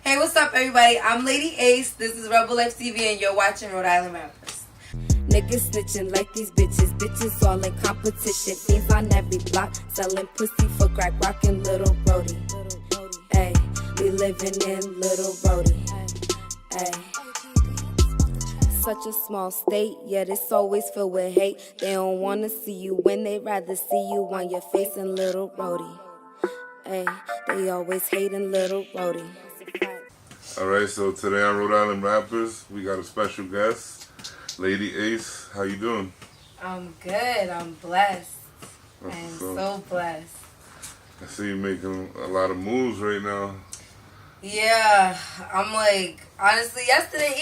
Hey, what's up, everybody? I'm Ladyy Acee. This is Rebel Life TV, and you're watching Rhode Island Rappers. Niggas snitching like these bitches. Bitches all in competition. Fiends on every block. Selling pussy for crack. Rockin' Lil Rhody. Ayy, we living in Lil Rhody. Ayy. Such a small state, yet it's always filled with hate. They don't wanna see you win, they rather see you on your face in Lil Rhody. Ayy, they always hating Lil Rhody. Alright, so today on Rhode Island Rappers, we got a special guest, Ladyy Acee. How you doing? I'm good. I'm blessed. That's I'm what's up. so blessed. I see you making a lot of moves right now. Yeah, I'm like, honestly,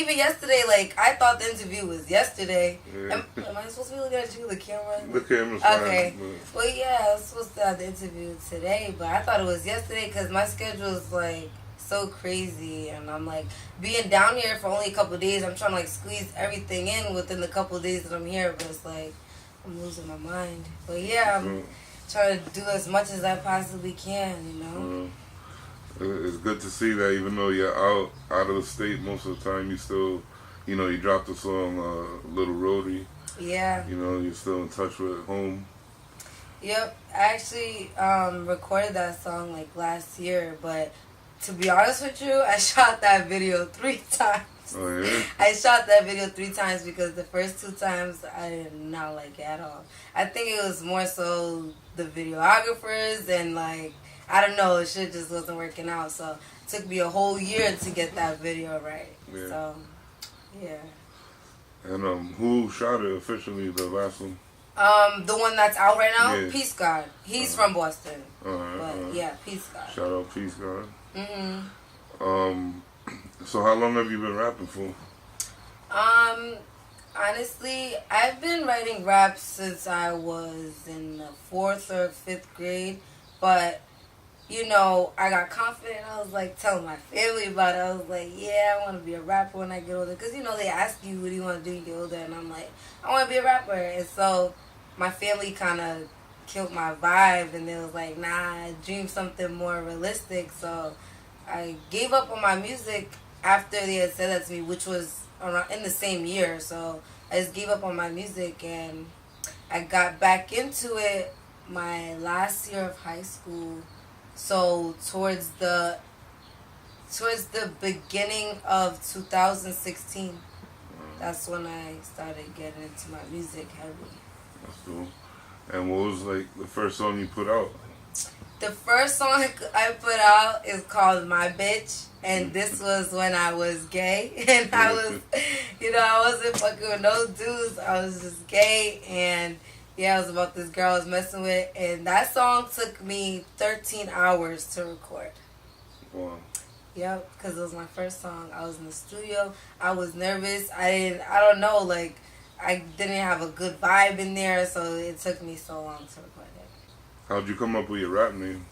even yesterday, like, I thought the interview was yesterday. Yeah. Am I supposed to be looking at you, the camera? The camera's fine. Okay. but- Well, yeah, I was supposed to have the interview today, but I thought it was yesterday because my schedule is, like, so crazy. And I'm, like, being down here for only a couple of days, I'm trying to, like, squeeze everything in within the couple of days that I'm here, but it's, like, I'm losing my mind. But, yeah, I'm trying to do as much as I possibly can, you know? It's good to see that even though you're out of the state most of the time, you still, you dropped the song Lil Rhody. Yeah. You're still in touch with home. Yep. I actually recorded that song, like, last year, but to be honest with you, I shot that video 3 times. Oh, yeah? I shot that video 3 times because the first 2 times I did not like it at all. I think it was more so the videographers and, like, I don't know, shit just wasn't working out. So it took me a whole year to get that video right. Yeah. So, yeah. And who shot it officially, the last one? The one that's out right now, Yeah. Peace God. He's from Boston. Alright, But yeah, Peace God. Shout out Peace God. Mhm. So how long have you been rapping for? Honestly, I've been writing raps since I was in the 4th or 5th grade, but I got confident. I was like telling my family about it. I was like, yeah, I want to be a rapper when I get older. Because, they ask you, what do you want to do when you get older? And I'm like, I want to be a rapper. And so my family kind of killed my vibe. And they was like, nah, I dream something more realistic. So I gave up on my music after they had said that to me, which was around in the same year. So I just gave up on my music. And I got back into it my last year of high school. So towards the beginning of 2016, that's when I started getting into my music heavy. That's cool. And what was like the first song you put out? The first song I put out is called My Bitch, and this was when I was gay, and I was, I wasn't fucking with no dudes. I was just gay, and yeah, it was about this girl I was messing with, and that song took me 13 hours to record. Wow. Yep, because it was my first song. I was in the studio. I was nervous. I don't know, like, I didn't have a good vibe in there, so it took me so long to record it. How'd you come up with your rap name?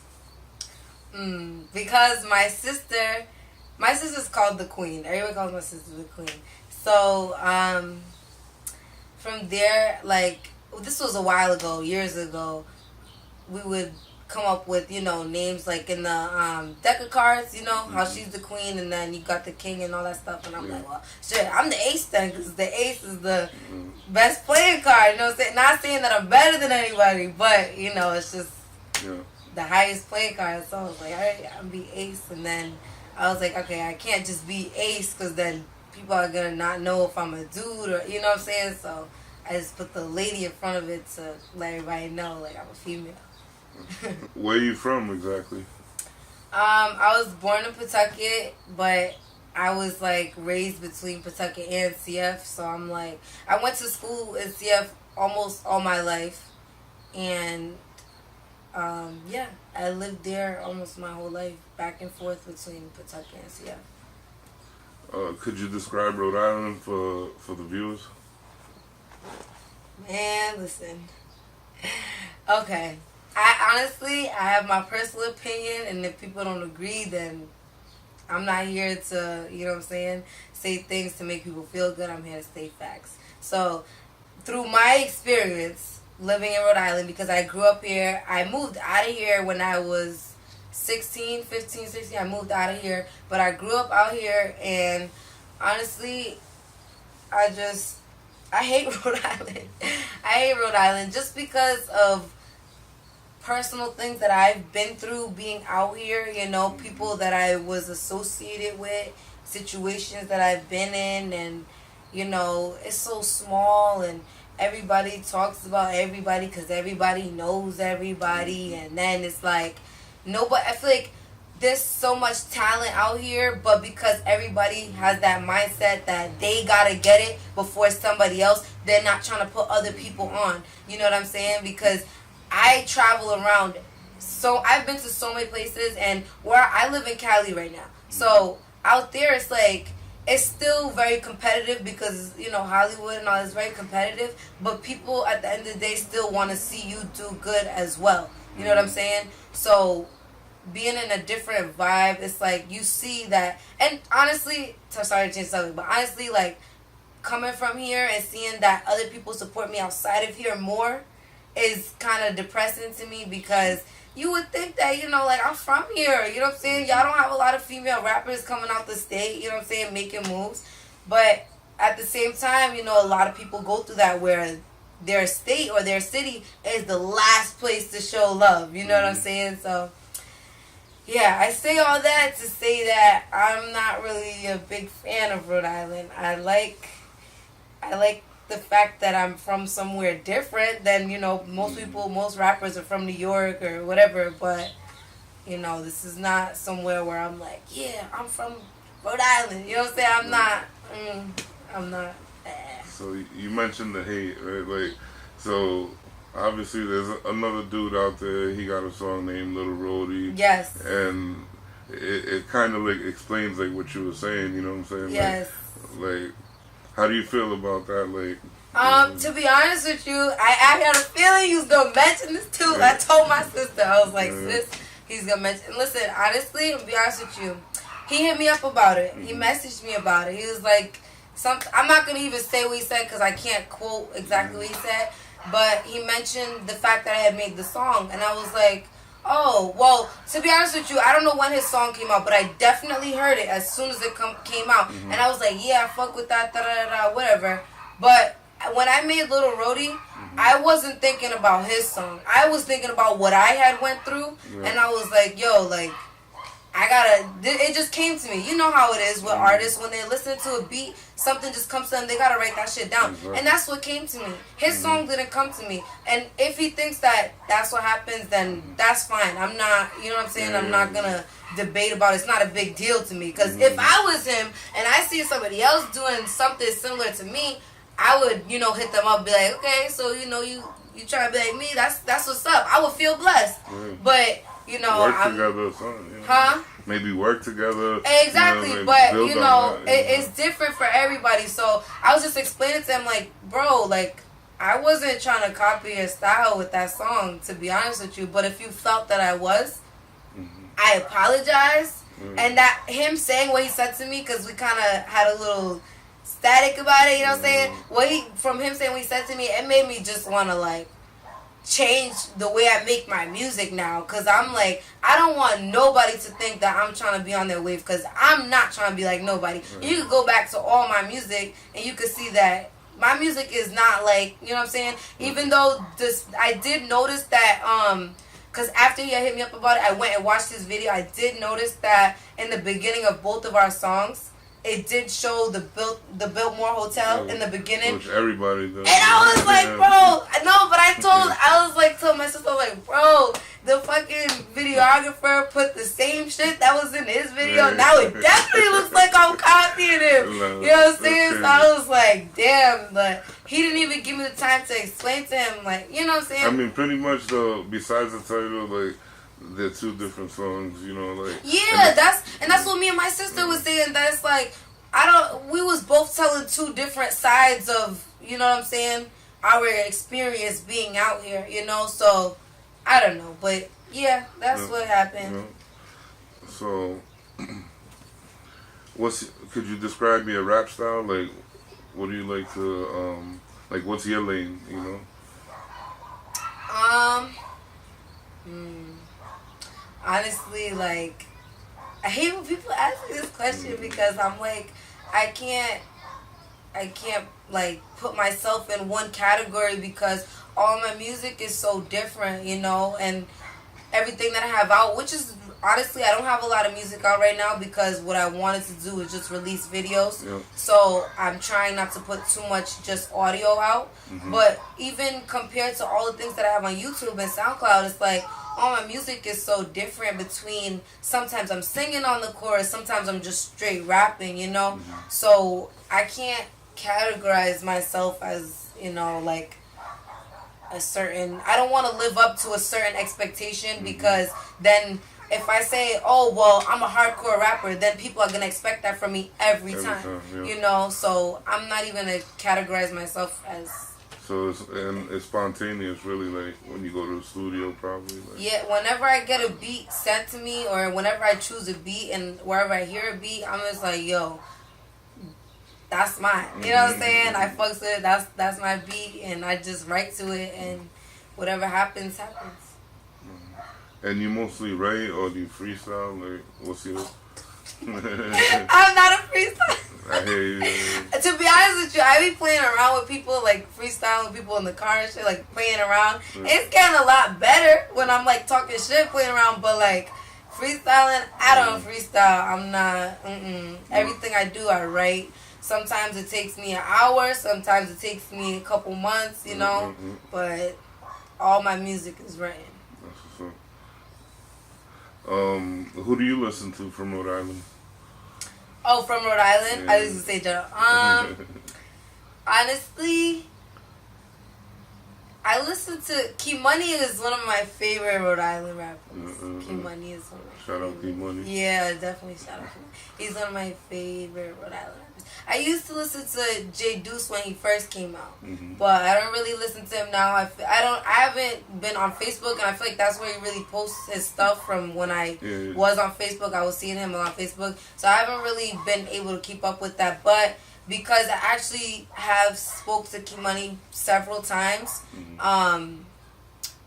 Because my sister's called the Queen. Everyone calls my sister the Queen. So, from there, like, this was a while ago, years ago, we would come up with, names like in the deck of cards, how she's the queen and then you got the king and all that stuff. And I'm like, well, shit, I'm the ace then because the ace is the best playing card. You know what I'm saying? Not saying that I'm better than anybody, but, it's just the highest playing card. So I was like, all right, I'm be ace. And then I was like, okay, I can't just be ace because then people are going to not know if I'm a dude or, you know what I'm saying? So I just put the lady in front of it to let everybody know, like, I'm a female. Where are you from exactly? I was born in Pawtucket, but I was, like, raised between Pawtucket and CF. So I'm, like, I went to school in CF almost all my life. And, yeah, I lived there almost my whole life, back and forth between Pawtucket and CF. Could you describe Rhode Island for the viewers? Man, listen. Okay. I have my personal opinion, and if people don't agree, then I'm not here to, say things to make people feel good. I'm here to state facts. So, through my experience living in Rhode Island, because I grew up here, I moved out of here when I was 16, 15, 16, I moved out of here. But I grew up out here, and honestly, I hate Rhode Island. I hate Rhode Island just because of personal things that I've been through being out here, you know, people that I was associated with, situations that I've been in, and, you know, it's so small, and everybody talks about everybody because everybody knows everybody, and then it's like, nobody, I feel like there's so much talent out here, but because everybody has that mindset that they gotta get it before somebody else, they're not trying to put other people on. You know what I'm saying? Because I travel around, so I've been to so many places, and where I live in Cali right now. So out there, it's like, it's still very competitive because, you know, Hollywood and all is very competitive, but people at the end of the day still want to see you do good as well. You know what I'm saying? So being in a different vibe, it's like you see that, and honestly, sorry to change something, but honestly, like, coming from here and seeing that other people support me outside of here more is kind of depressing to me, because you would think that, you know, like, I'm from here, you know what I'm saying? Y'all don't have a lot of female rappers coming out the state, you know what I'm saying, making moves. But at the same time, you know, a lot of people go through that where their state or their city is the last place to show love, you know what I'm saying? So, yeah, I say all that to say that I'm not really a big fan of Rhode Island. I like the fact that I'm from somewhere different than, you know, most people, most rappers are from New York or whatever, but, you know, this is not somewhere where I'm like, yeah, I'm from Rhode Island, you know what I'm saying? I'm not. So you mentioned the hate, right? Like, so obviously there's another dude out there, he got a song named Lil Rhody. Yes. And it kind of, like, explains, like, what you were saying, you know what I'm saying? Yes. Like how do you feel about that? Like, to be honest with you, I had a feeling you was gonna mention this too. Yeah. I told my sister, I was like, sis, he's gonna mention. Listen, honestly, to be honest with you, he hit me up about it. He messaged me about it. He was like, I'm not gonna even say what he said because I can't quote exactly what he said, but he mentioned the fact that I had made the song, and I was like, oh, well, to be honest with you, I don't know when his song came out, but I definitely heard it as soon as it came out. And I was like, yeah, I fuck with that, whatever. But when I made Lil Rhody, I wasn't thinking about his song. I was thinking about what I had went through, and I was like, yo, like, it just came to me. You know how it is with artists, when they listen to a beat, something just comes to them, they gotta write that shit down. Exactly. And that's what came to me. His song didn't come to me. And if he thinks that that's what happens, then that's fine. I'm not, you know what I'm saying? I'm not gonna debate about it. It's not a big deal to me. Because if I was him and I see somebody else doing something similar to me, I would, you know, hit them up and be like, okay, so, you know, you try to be like me, that's what's up. I would feel blessed. But, you know, work together or something. You know? Huh? Maybe work together. Exactly, you know, but, you know, that, it's different for everybody. So I was just explaining to him, like, bro, like, I wasn't trying to copy your style with that song, to be honest with you. But if you felt that I was, I apologize. And that him saying what he said to me, because we kind of had a little static about it, you know what I'm saying? From him saying what he said to me, it made me just want to, like, change the way I make my music now, because I'm like, I don't want nobody to think that I'm trying to be on their wave, because I'm not trying to be like nobody. You could go back to all my music and you could see that my music is not like, you know what I'm saying? Even though I did notice that because after he had hit me up about it, I went and watched his video. I did notice that in the beginning of both of our songs, it did show the Biltmore Hotel in the beginning. Which everybody does. And I was like, bro, no, but I was like, told my sister, like, bro, the fucking videographer put the same shit that was in his video. Now it definitely looks like I'm copying him. You know what I'm saying? So I was like, damn, but he didn't even give me the time to explain to him, like, you know what I'm saying? I mean, pretty much, though, besides the title, like, they're two different songs, you know, like. Yeah, that's what me and my sister was saying. That's like, we was both telling two different sides of, you know what I'm saying, our experience being out here, you know. So I don't know, but yeah, that's what happened. So, could you describe your rap style? Like, what do you like to like? What's your lane? You know. honestly, like, I hate when people ask me this question because I'm like, I can't like put myself in one category because all my music is so different, you know, and everything that I have out, which is honestly, I don't have a lot of music out right now because what I wanted to do is just release videos. Yep. So I'm trying not to put too much just audio out. But even compared to all the things that I have on YouTube and SoundCloud, it's like all my music is so different between sometimes I'm singing on the chorus, sometimes I'm just straight rapping, you know? So I can't categorize myself as, you know, like a certain, I don't want to live up to a certain expectation because then if I say, oh, well, I'm a hardcore rapper, then people are going to expect that from me every time, yeah. you know? So I'm not even going to categorize myself as... So it's spontaneous, really, like when you go to the studio, probably. Like. Yeah, whenever I get a beat sent to me or whenever I choose a beat and wherever I hear a beat, I'm just like, yo, that's mine. You know what I'm saying? I fucks with it. That's my beat, and I just write to it, and whatever happens, happens. And you mostly write or do you freestyle? Like, what's your... I'm not a freestyle. I hear you. To be honest with you, I be playing around with people, like freestyling with people in the car and shit, like playing around. It's getting a lot better when I'm like talking shit, playing around, but like freestyling, I don't freestyle. I'm not. Everything I do, I write. Sometimes it takes me an hour, sometimes it takes me a couple months, you know, but all my music is written. That's what's up. Who do you listen to from Rhode Island? Oh, from Rhode Island? Yeah. I used to say general. Honestly, I listen to Key Money is one of my favorite Rhode Island rappers. Key Money is one of my Shout out Key Money. Yeah, definitely shout out Key Money. He's one of my favorite Rhode Island rappers. I used to listen to J Deuce when he first came out, but I don't really listen to him now. I haven't been on Facebook, and I feel like that's where he really posts his stuff from when I was on Facebook. I was seeing him on Facebook, so I haven't really been able to keep up with that. But because I actually have spoke to Key Money several times,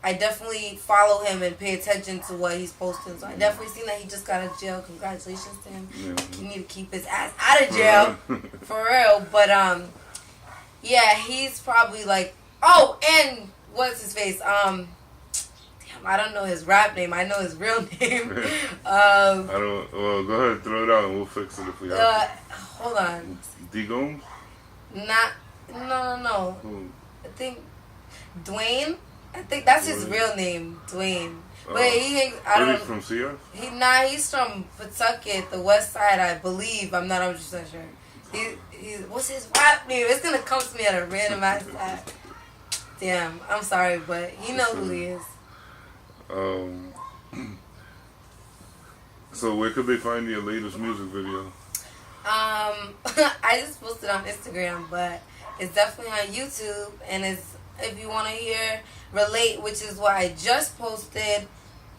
I definitely follow him and pay attention to what he's posting. So I definitely seen that he just got out of jail. Congratulations to him. He need to keep his ass out of jail. For real. But, yeah, he's probably like... Oh, and what's his face? Damn, I don't know his rap name. I know his real name. I don't... Well, go ahead. Throw it out and we'll fix it if we have to. Hold on. D. Gomes? No. Who? I think Dwayne... I think that's his real name, Dwayne. But he, I don't. He's from CF? He's from Pawtucket, the West Side, I believe. I'm not 100% sure. What's his rap name? It's gonna come to me at a random ass time. Damn, I'm sorry, but you know who he is. So where could they find your latest music video? I just posted on Instagram, but it's definitely on YouTube, and it's if you want to hear Relate, which is what I just posted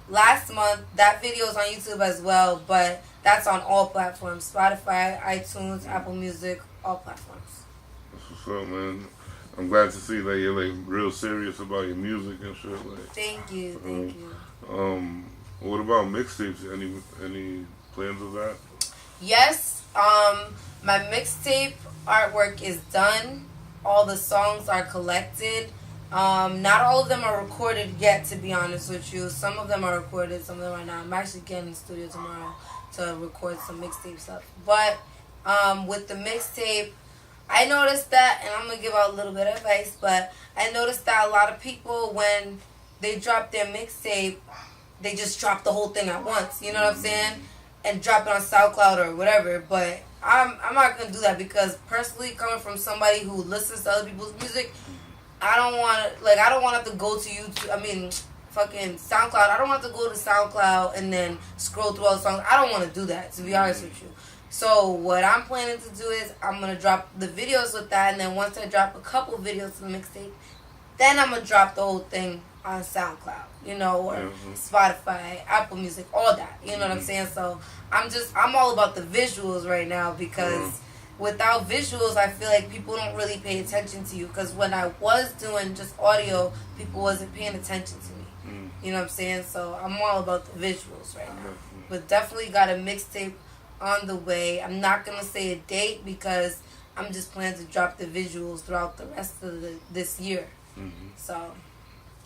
last month. That video is on YouTube as well, but that's on all platforms: Spotify, iTunes, Apple Music, all platforms. That's what's up, man. I'm glad to see that you're like real serious about your music and shit. Like, thank you. What about mixtapes? Any plans of that? Yes. My mixtape artwork is done. All the songs are collected. Not all of them are recorded yet, to be honest with you. Some of them are recorded, some of them are not. I'm actually getting in the studio tomorrow to record some mixtape stuff. But with the mixtape, I noticed that, and I'm going to give out a little bit of advice, but I noticed that a lot of people, when they drop their mixtape, they just drop the whole thing at once. You know what I'm saying? And drop it on SoundCloud or whatever. But I'm not going to do that because personally, coming from somebody who listens to other people's music, I don't want to have to go to YouTube, fucking SoundCloud. I don't want to go to SoundCloud and then scroll through all the songs. I don't want to do that, to be honest with you. So what I'm planning to do is I'm going to drop the videos with that, and then once I drop a couple videos to the mixtape, then I'm going to drop the whole thing on SoundCloud, or Spotify, Apple Music, all that. You know what I'm saying? So I'm all about the visuals right now because without visuals, I feel like people don't really pay attention to you. Because when I was doing just audio, people wasn't paying attention to me. You know what I'm saying? So I'm all about the visuals right now. But definitely got a mixtape on the way. I'm not going to say a date because I'm just planning to drop the visuals throughout the rest of this year. So.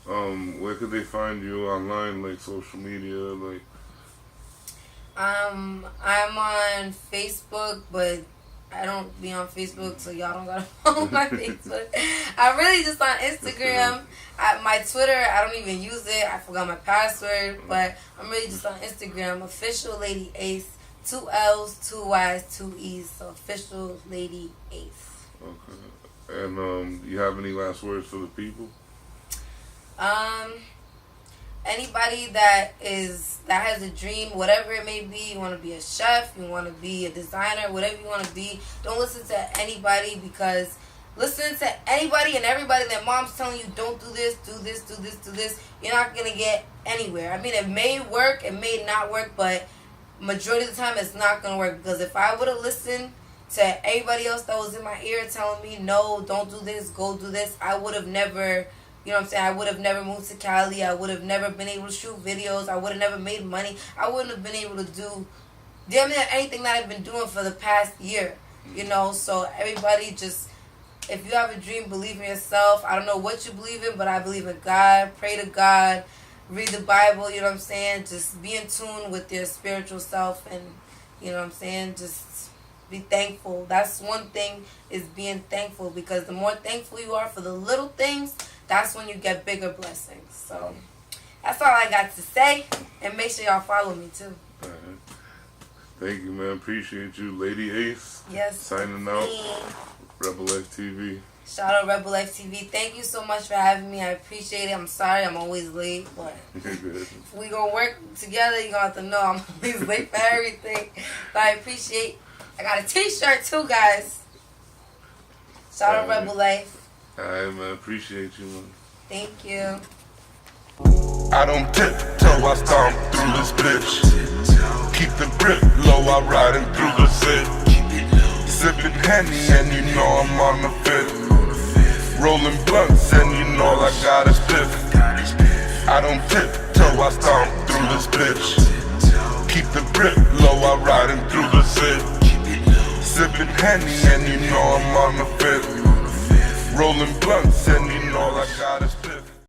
Where could they find you online, like social media, like? I'm on Facebook, but I don't be on Facebook, so y'all don't gotta follow my Facebook. I'm really just on Instagram. My Twitter, I don't even use it. I forgot my password, but I'm really just on Instagram. Official Ladyy Acee, 2 L's, 2 Y's, 2 E's. So official Ladyy Acee. Okay. And you have any last words for the people? Anybody that has a dream, whatever it may be, you want to be a chef, you want to be a designer, whatever you want to be, don't listen to anybody, because listening to anybody and everybody that mom's telling you don't do this, do this, do this, do this, you're not going to get anywhere. I mean, it may work, it may not work, but majority of the time it's not going to work, because if I would have listened to everybody else that was in my ear telling me, no, don't do this, go do this, I would have never... You know what I'm saying? I would have never moved to Cali. I would have never been able to shoot videos. I would have never made money. I wouldn't have been able to do damn near anything that I've been doing for the past year. You know? So everybody just, if you have a dream, believe in yourself. I don't know what you believe in, but I believe in God. Pray to God. Read the Bible. You know what I'm saying? Just be in tune with your spiritual self, and, you know what I'm saying? Just be thankful. That's one thing, is being thankful, because the more thankful you are for the little things, that's when you get bigger blessings. So that's all I got to say. And make sure y'all follow me too. All right. Thank you, man. Appreciate you. Ladyy Acee. Yes. Signing out. Rebel Life TV. Shout out Rebel Life TV. Thank you so much for having me. I appreciate it. I'm sorry I'm always late, but if we gonna work together, you're gonna have to know I'm always late for everything. But I appreciate. I got a t-shirt too, guys. Shout out Rebel Life. Alright, man. Appreciate you, man. Thank you. I don't tiptoe, I stomp through this bitch. Keep the grip low, I riding through the zip. Sipping Henny and you know I'm on the fifth. Rolling blunts and you know all I got is piff. I don't tiptoe, I stomp through this bitch. Keep the grip low, I riding through the zip. Sipping Henny and you know I'm on the fifth. Rolling blunts and you know all I got is piff.